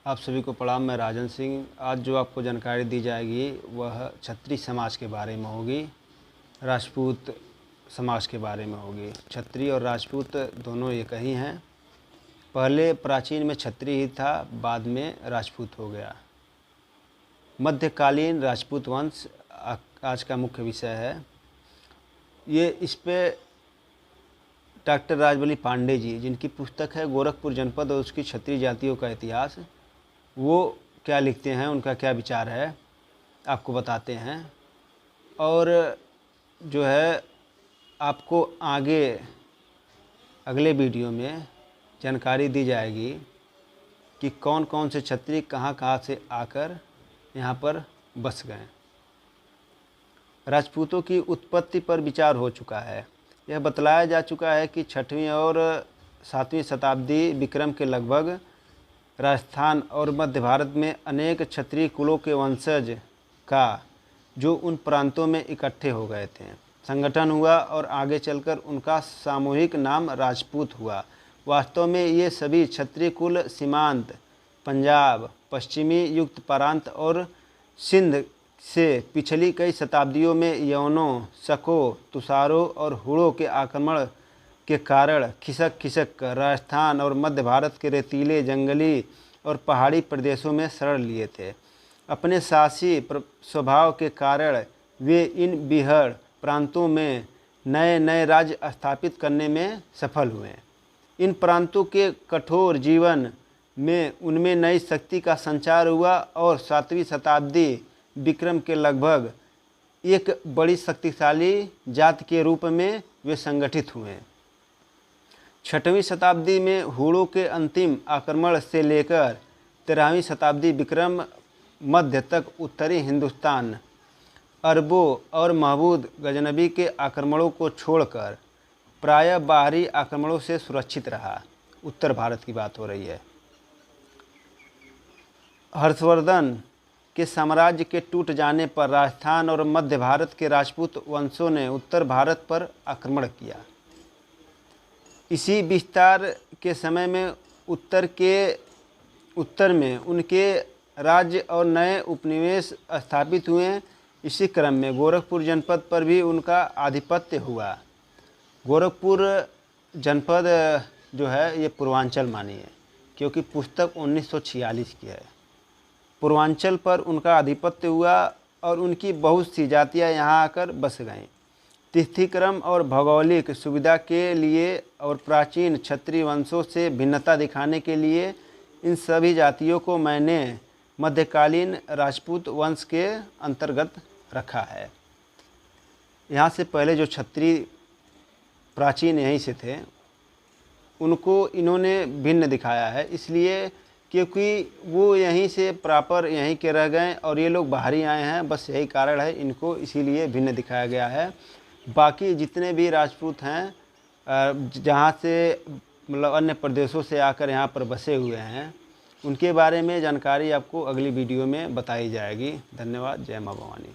आप सभी को प्रणाम। मैं राजन सिंह। आज जो आपको जानकारी दी जाएगी वह क्षत्रिय समाज के बारे में होगी, राजपूत समाज के बारे में होगी। क्षत्रिय और राजपूत दोनों एक ही हैं। पहले प्राचीन में क्षत्रिय ही था, बाद में राजपूत हो गया। मध्यकालीन राजपूत वंश आज का मुख्य विषय है। ये इस पे डॉक्टर राजबली पांडे जी, जिनकी पुस्तक है गोरखपुर जनपद और उसकी क्षत्रिय जातियों का इतिहास, वो क्या लिखते हैं, उनका क्या विचार है, आपको बताते हैं। और जो है आपको आगे अगले वीडियो में जानकारी दी जाएगी कि कौन कौन से क्षत्रिय कहाँ कहाँ से आकर यहाँ पर बस गए। राजपूतों की उत्पत्ति पर विचार हो चुका है। यह बतलाया जा चुका है कि 6वीं और 7वीं शताब्दी विक्रम के लगभग राजस्थान और मध्य भारत में अनेक क्षत्रिय कुलों के वंशज का जो उन प्रांतों में इकट्ठे हो गए थे संगठन हुआ और आगे चलकर उनका सामूहिक नाम राजपूत हुआ। वास्तव में ये सभी क्षत्रिय कुल सीमांत पंजाब, पश्चिमी युक्त प्रांत और सिंध से पिछली कई शताब्दियों में यवनों, शकों, तुषारों और हुड़ों के आक्रमण के कारण खिसक खिसक कर राजस्थान और मध्य भारत के रेतीले, जंगली और पहाड़ी प्रदेशों में शरण लिए थे। अपने साहसी स्वभाव के कारण वे इन बीहड़ प्रांतों में नए नए राज्य स्थापित करने में सफल हुए। इन प्रांतों के कठोर जीवन में उनमें नई शक्ति का संचार हुआ और 7वीं शताब्दी विक्रम के लगभग एक बड़ी शक्तिशाली जाति के रूप में वे संगठित हुए। 6वीं शताब्दी में हुड़ों के अंतिम आक्रमण से लेकर 13वीं शताब्दी विक्रम मध्य तक उत्तरी हिंदुस्तान अरबों और महमूद गजनबी के आक्रमणों को छोड़कर प्रायः बाहरी आक्रमणों से सुरक्षित रहा। उत्तर भारत की बात हो रही है। हर्षवर्धन के साम्राज्य के टूट जाने पर राजस्थान और मध्य भारत के राजपूत वंशों ने उत्तर भारत पर आक्रमण किया। इसी विस्तार के समय में उत्तर में उनके राज्य और नए उपनिवेश स्थापित हुए। इसी क्रम में गोरखपुर जनपद पर भी उनका आधिपत्य हुआ। गोरखपुर जनपद जो है ये पूर्वांचल मानी है, क्योंकि पुस्तक 1946 की है। पूर्वांचल पर उनका आधिपत्य हुआ और उनकी बहुत सी जातियाँ यहाँ आकर बस गईं। तिथिक्रम और भौगोलिक सुविधा के लिए और प्राचीन क्षत्रिय वंशों से भिन्नता दिखाने के लिए इन सभी जातियों को मैंने मध्यकालीन राजपूत वंश के अंतर्गत रखा है। यहाँ से पहले जो क्षत्रिय प्राचीन यहीं से थे उनको इन्होंने भिन्न दिखाया है, इसलिए क्योंकि वो यहीं से प्रॉपर यहीं के रह गए और ये लोग बाहरी आए हैं, बस यही कारण है इनको इसीलिए भिन्न दिखाया गया है। बाकी जितने भी राजपूत हैं जहाँ से मतलब अन्य प्रदेशों से आकर यहाँ पर बसे हुए हैं, उनके बारे में जानकारी आपको अगली वीडियो में बताई जाएगी। धन्यवाद। जय माँ भवानी।